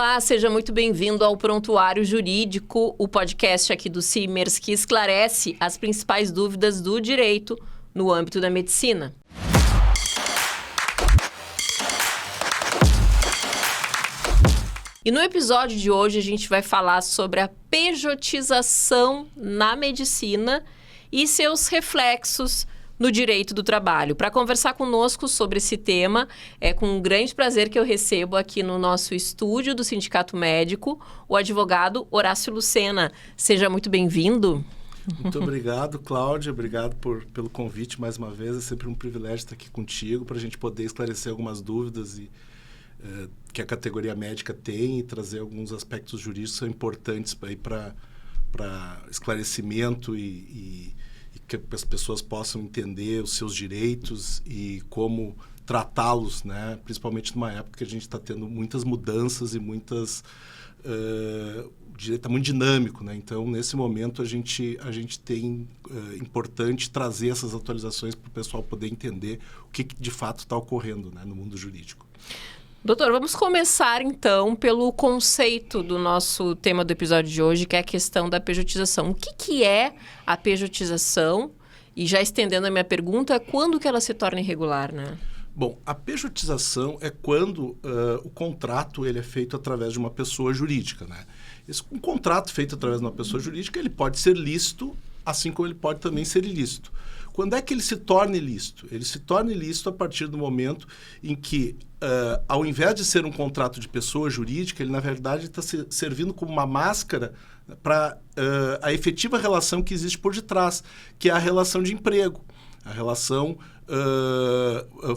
Olá, seja muito bem-vindo ao Prontuário Jurídico, o podcast aqui do Simers que esclarece as principais dúvidas do direito no âmbito da medicina. E no episódio de hoje a gente vai falar sobre a pejotização na medicina e seus reflexos no direito do trabalho. Para conversar conosco sobre esse tema, é com um grande prazer que eu recebo aqui no nosso estúdio do Sindicato Médico o advogado Horácio Lucena. Seja muito bem-vindo. Muito obrigado, Cláudia. Obrigado pelo convite mais uma vez. É sempre um privilégio estar aqui contigo para a gente poder esclarecer algumas dúvidas que a categoria médica tem e trazer alguns aspectos jurídicos que são importantes para esclarecimento e que as pessoas possam entender os seus direitos e como tratá-los, né? Principalmente numa época que a gente está tendo muitas mudanças e muitas... o direito está muito dinâmico, né? Então, nesse momento, a gente tem importante trazer essas atualizações para o pessoal poder entender o que de fato está ocorrendo, né, no mundo jurídico. Doutor, vamos começar então pelo conceito do nosso tema do episódio de hoje, que é a questão da pejotização. O que é a pejotização? E já estendendo a minha pergunta, quando que ela se torna irregular, né? Bom, a pejotização é quando o contrato ele é feito através de uma pessoa jurídica, né? Um contrato feito através de uma pessoa jurídica, ele pode ser lícito, assim como ele pode também ser ilícito. Quando é que ele se torna ilícito? Ele se torna ilícito a partir do momento em que, ao invés de ser um contrato de pessoa jurídica, ele, na verdade, está servindo como uma máscara para a efetiva relação que existe por detrás, que é a relação de emprego. A relação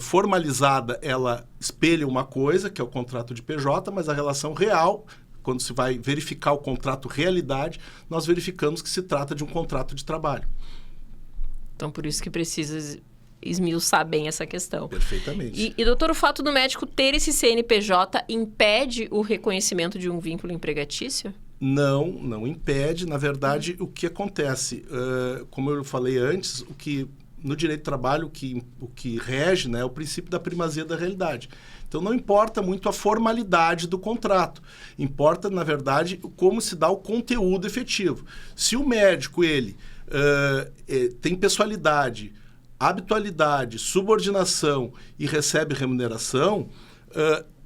formalizada, ela espelha uma coisa, que é o contrato de PJ, mas a relação real, quando se vai verificar o contrato realidade, nós verificamos que se trata de um contrato de trabalho. Então, por isso que precisa esmiuçar bem essa questão. Perfeitamente. E, doutor, o fato do médico ter esse CNPJ impede o reconhecimento de um vínculo empregatício? Não impede. Na verdade, o que acontece, como eu falei antes, no direito do trabalho, o que rege, né, é o princípio da primazia da realidade. Então, não importa muito a formalidade do contrato. Importa, na verdade, como se dá o conteúdo efetivo. Se o médico, ele tem pessoalidade, habitualidade, subordinação e recebe remuneração,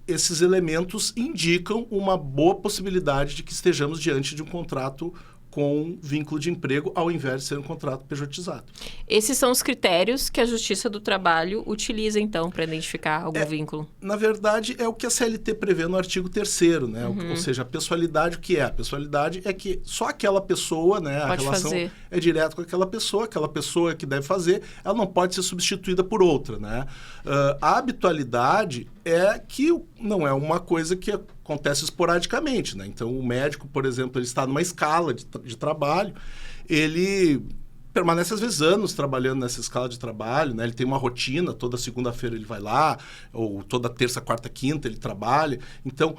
esses elementos indicam uma boa possibilidade de que estejamos diante de um contrato com vínculo de emprego, ao invés de ser um contrato pejotizado. Esses são os critérios que a Justiça do Trabalho utiliza, então, para identificar algum vínculo? Na verdade, é o que a CLT prevê no artigo 3º, né? Ou seja, a pessoalidade, o que é? A pessoalidade é que só aquela pessoa, né? A relação é direta com aquela pessoa que deve fazer, ela não pode ser substituída por outra, né? A habitualidade é que não é uma coisa que acontece esporadicamente, né? Então, o médico, por exemplo, ele está numa escala de trabalho, ele permanece, às vezes, anos trabalhando nessa escala de trabalho, né? Ele tem uma rotina, toda segunda-feira ele vai lá, ou toda terça, quarta, quinta ele trabalha. Então,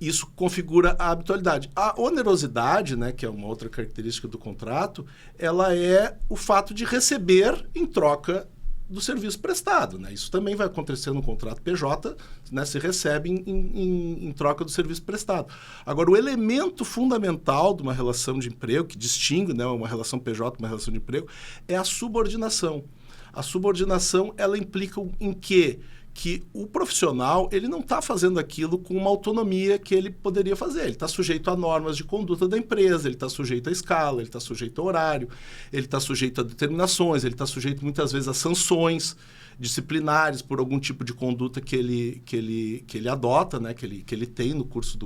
isso configura a habitualidade. A onerosidade, né, que é uma outra característica do contrato, ela é o fato de receber em troca do serviço prestado, né? Isso também vai acontecer no contrato PJ, né? Se recebe em troca do serviço prestado. Agora, o elemento fundamental de uma relação de emprego, que distingue, né, uma relação PJ de uma relação de emprego, é a subordinação. A subordinação, ela implica em quê? Que o profissional, ele não está fazendo aquilo com uma autonomia que ele poderia fazer. Ele está sujeito a normas de conduta da empresa, ele está sujeito à escala, ele está sujeito ao horário, ele está sujeito a determinações, ele está sujeito muitas vezes a sanções disciplinares por algum tipo de conduta que ele adota, né, que ele tem no curso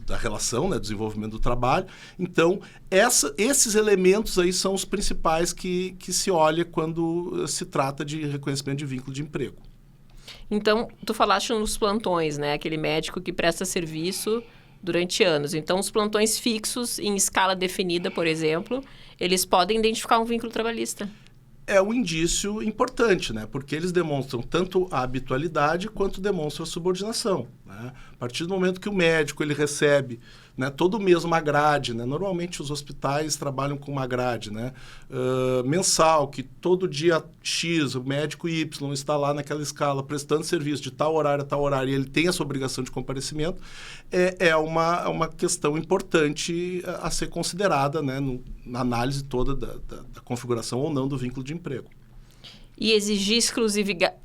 da relação, né, do desenvolvimento do trabalho. Então, esses elementos aí são os principais que se olha quando se trata de reconhecimento de vínculo de emprego. Então, tu falaste nos plantões, né? Aquele médico que presta serviço durante anos. Então, os plantões fixos em escala definida, por exemplo, eles podem identificar um vínculo trabalhista. É um indício importante, né? Porque eles demonstram tanto a habitualidade quanto demonstram a subordinação, né? né? A partir do momento que o médico ele recebe, né, todo mês uma grade, né? Normalmente os hospitais trabalham com uma grade, né? Mensal, que todo dia X, o médico Y está lá naquela escala prestando serviço de tal horário a tal horário e ele tem essa obrigação de comparecimento, é uma questão importante a ser considerada, né, na análise toda da configuração ou não do vínculo de emprego. E exigir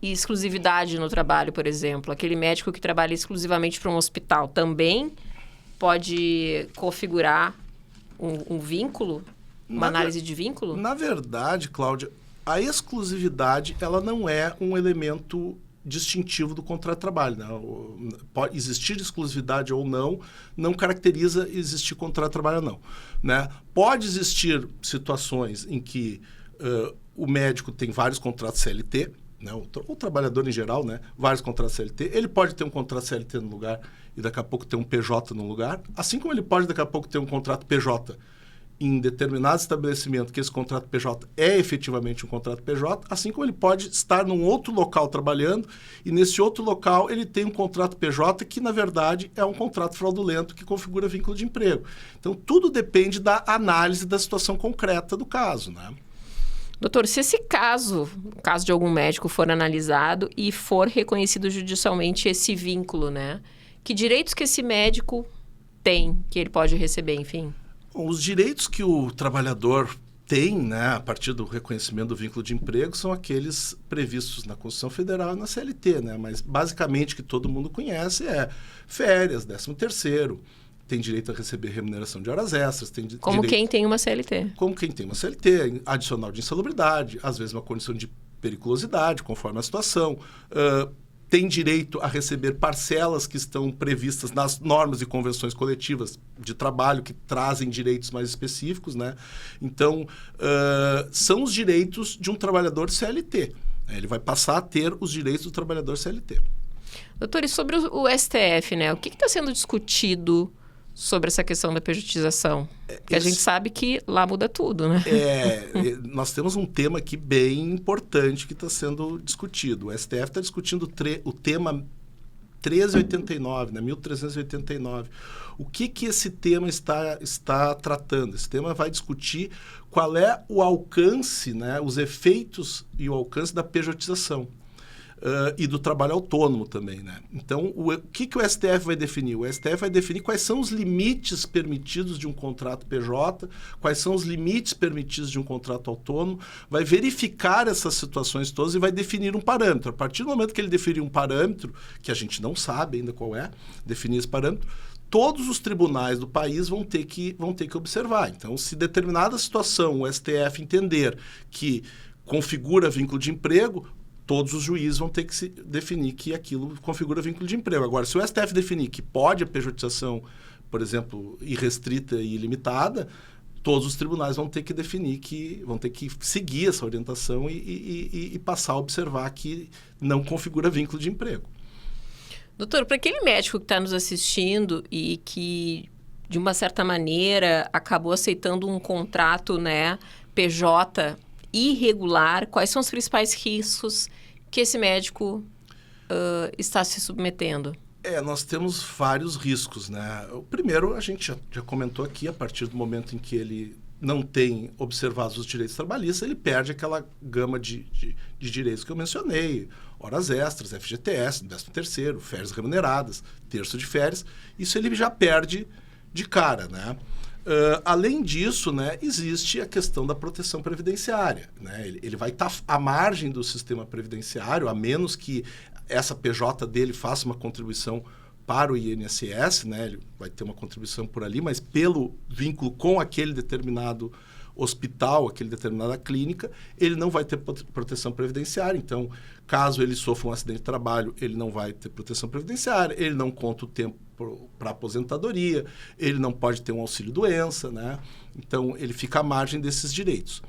exclusividade no trabalho, por exemplo. Aquele médico que trabalha exclusivamente para um hospital também pode configurar um vínculo? Uma análise de vínculo? Na verdade, Cláudia, a exclusividade ela não é um elemento distintivo do contrato de trabalho. Né? Pode existir exclusividade ou não caracteriza existir contrato de trabalho ou não. Né? Pode existir situações em que o médico tem vários contratos CLT, né? O trabalhador em geral, né? Vários contratos CLT. Ele pode ter um contrato CLT no lugar e daqui a pouco ter um PJ no lugar, assim como ele pode daqui a pouco ter um contrato PJ em determinado estabelecimento, que esse contrato PJ é efetivamente um contrato PJ, assim como ele pode estar num outro local trabalhando e nesse outro local ele tem um contrato PJ que, na verdade, é um contrato fraudulento que configura vínculo de emprego. Então, tudo depende da análise da situação concreta do caso, né? Doutor, se esse caso, o caso de algum médico for analisado e for reconhecido judicialmente esse vínculo, né? Que direitos que esse médico tem, que ele pode receber, enfim? Bom, os direitos que o trabalhador tem, né, a partir do reconhecimento do vínculo de emprego, são aqueles previstos na Constituição Federal e na CLT, né? Mas, basicamente, que todo mundo conhece férias, 13º, tem direito a receber remuneração de horas extras. Como quem tem uma CLT. Como quem tem uma CLT, adicional de insalubridade, às vezes uma condição de periculosidade, conforme a situação. Tem direito a receber parcelas que estão previstas nas normas e convenções coletivas de trabalho que trazem direitos mais específicos, né? Então, são os direitos de um trabalhador CLT. Ele vai passar a ter os direitos do trabalhador CLT. Doutor, e sobre o STF, né? O que está sendo discutido sobre essa questão da pejotização? Porque a gente sabe que lá muda tudo, né? Nós temos um tema aqui bem importante que está sendo discutido. O STF está discutindo o tema 1389, né? 1389. O que esse tema está tratando? Esse tema vai discutir qual é o alcance, né? Os efeitos e o alcance da pejotização. E do trabalho autônomo também, né? Então, o que o STF vai definir? O STF vai definir quais são os limites permitidos de um contrato PJ, quais são os limites permitidos de um contrato autônomo, vai verificar essas situações todas e vai definir um parâmetro. A partir do momento que ele definir um parâmetro, que a gente não sabe ainda qual é, definir esse parâmetro, todos os tribunais do país vão ter que observar. Então, se determinada situação o STF entender que configura vínculo de emprego, todos os juízes vão ter que se definir que aquilo configura vínculo de emprego. Agora, se o STF definir que pode a pejotização, por exemplo, irrestrita e ilimitada, todos os tribunais vão ter que definir vão ter que seguir essa orientação e passar a observar que não configura vínculo de emprego. Doutor, para aquele médico que está nos assistindo e que, de uma certa maneira, acabou aceitando um contrato, né, PJ irregular, quais são os principais riscos que esse médico está se submetendo? Nós temos vários riscos, né? O primeiro, a gente já comentou aqui, a partir do momento em que ele não tem observado os direitos trabalhistas, ele perde aquela gama de direitos que eu mencionei, horas extras, FGTS, 13º, férias remuneradas, terço de férias, isso ele já perde de cara, né? Além disso, né, existe a questão da proteção previdenciária, né? Ele vai estar à margem do sistema previdenciário, a menos que essa PJ dele faça uma contribuição para o INSS, né? Ele vai ter uma contribuição por ali, mas pelo vínculo com aquele determinado hospital, aquele determinada clínica, ele não vai ter proteção previdenciária. Então, caso ele sofra um acidente de trabalho, ele não vai ter proteção previdenciária, ele não conta o tempo para aposentadoria, ele não pode ter um auxílio-doença, né? Então, ele fica à margem desses direitos.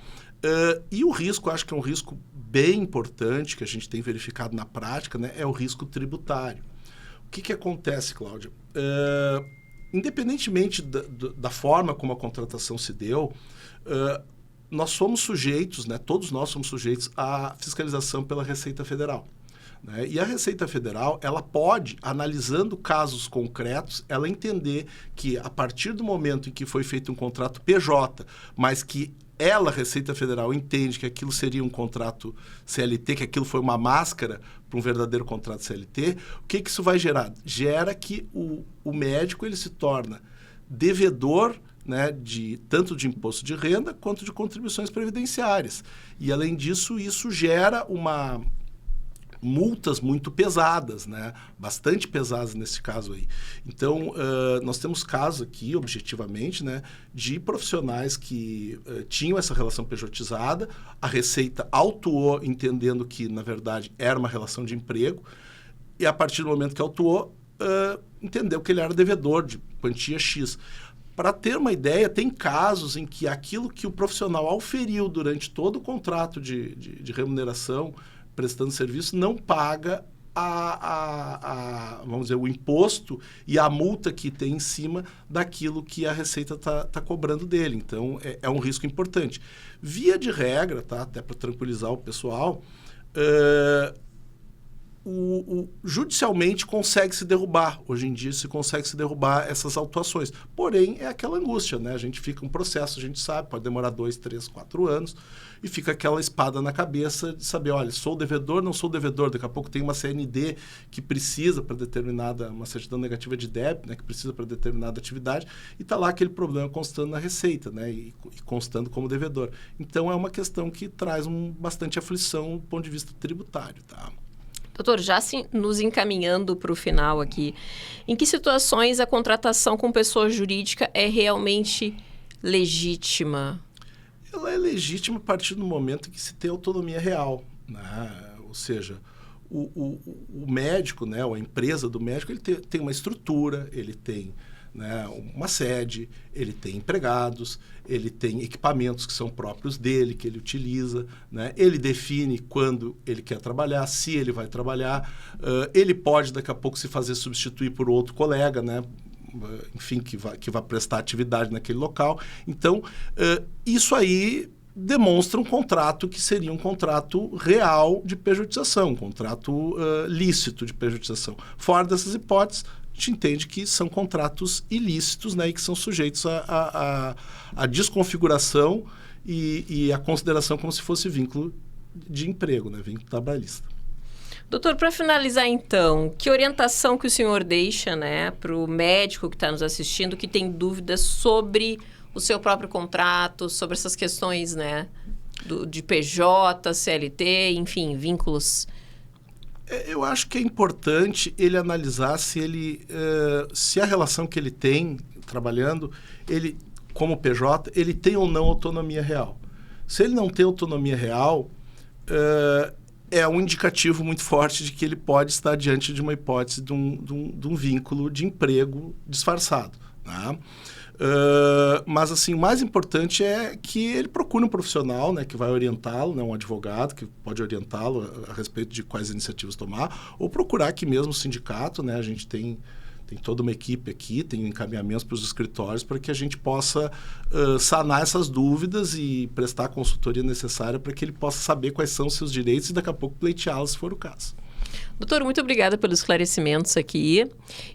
E o risco, acho que é um risco bem importante, que a gente tem verificado na prática, né? É o risco tributário. O que acontece, Cláudia? Independentemente da forma como a contratação se deu, nós somos sujeitos, né? Todos nós somos sujeitos à fiscalização pela Receita Federal. né? E a Receita Federal, ela pode, analisando casos concretos, ela entender que a partir do momento em que foi feito um contrato PJ, mas que ela, Receita Federal, entende que aquilo seria um contrato CLT, que aquilo foi uma máscara para um verdadeiro contrato CLT, o que isso vai gerar? Gera que o médico ele se torna devedor, né, tanto de imposto de renda quanto de contribuições previdenciárias. E, além disso, isso gera multas muito pesadas, né? Bastante pesadas nesse caso aí. Então, nós temos casos aqui, objetivamente, né, de profissionais que tinham essa relação pejotizada, a Receita autuou entendendo que, na verdade, era uma relação de emprego, e a partir do momento que autuou, entendeu que ele era devedor de quantia X. Para ter uma ideia, tem casos em que aquilo que o profissional auferiu durante todo o contrato de remuneração, prestando serviço, não paga vamos dizer, o imposto e a multa que tem em cima daquilo que a Receita está cobrando dele. Então, é um risco importante. Via de regra, tá? Até para tranquilizar o pessoal, judicialmente consegue se derrubar. Hoje em dia se consegue se derrubar essas autuações. Porém, é aquela angústia, né? A gente fica um processo, a gente sabe, pode demorar 2, 3, 4 anos, e fica aquela espada na cabeça de saber, olha, sou devedor, não sou devedor. Daqui a pouco tem uma CND que precisa para uma certidão negativa de débito, né? Que precisa para determinada atividade, e está lá aquele problema constando na Receita, né? E constando como devedor. Então, é uma questão que traz bastante aflição do ponto de vista tributário, tá? Doutor, já nos encaminhando para o final aqui, em que situações a contratação com pessoa jurídica é realmente legítima? Ela é legítima a partir do momento em que se tem autonomia real, né? Ou seja, o médico, né, ou a empresa do médico, ele tem uma estrutura, ele tem, né, uma sede, ele tem empregados, ele tem equipamentos que são próprios dele, que ele utiliza, né? Ele define quando ele quer trabalhar, se ele vai trabalhar, ele pode daqui a pouco se fazer substituir por outro colega, né? Enfim, que vai prestar atividade naquele local. Então, isso aí demonstra um contrato que seria um contrato real de pejotização, um contrato lícito de pejotização. Fora dessas hipóteses, a gente entende que são contratos ilícitos, né, e que são sujeitos à desconfiguração e à consideração como se fosse vínculo de emprego, né, vínculo trabalhista. Doutor, para finalizar então, que orientação que o senhor deixa, né, para o médico que está nos assistindo, que tem dúvidas sobre o seu próprio contrato, sobre essas questões, né, de PJ, CLT, enfim, vínculos? Eu acho que é importante ele analisar se a relação que ele tem trabalhando, ele, como PJ, ele tem ou não autonomia real. Se ele não tem autonomia real, é um indicativo muito forte de que ele pode estar diante de uma hipótese de um vínculo de emprego disfarçado, né? Mas, assim, o mais importante é que ele procure um profissional, né, que vai orientá-lo, né, um advogado que pode orientá-lo a respeito de quais iniciativas tomar, ou procurar aqui mesmo o sindicato, né? A gente tem toda uma equipe aqui, tem encaminhamentos para os escritórios para que a gente possa sanar essas dúvidas e prestar a consultoria necessária para que ele possa saber quais são os seus direitos e daqui a pouco pleiteá-los, se for o caso. Doutor, muito obrigada pelos esclarecimentos aqui.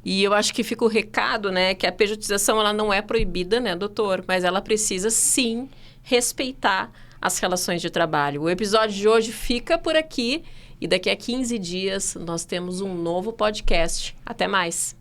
E eu acho que fica o recado, né, que a pejotização ela não é proibida, né, doutor? Mas ela precisa, sim, respeitar as relações de trabalho. O episódio de hoje fica por aqui e daqui a 15 dias nós temos um novo podcast. Até mais!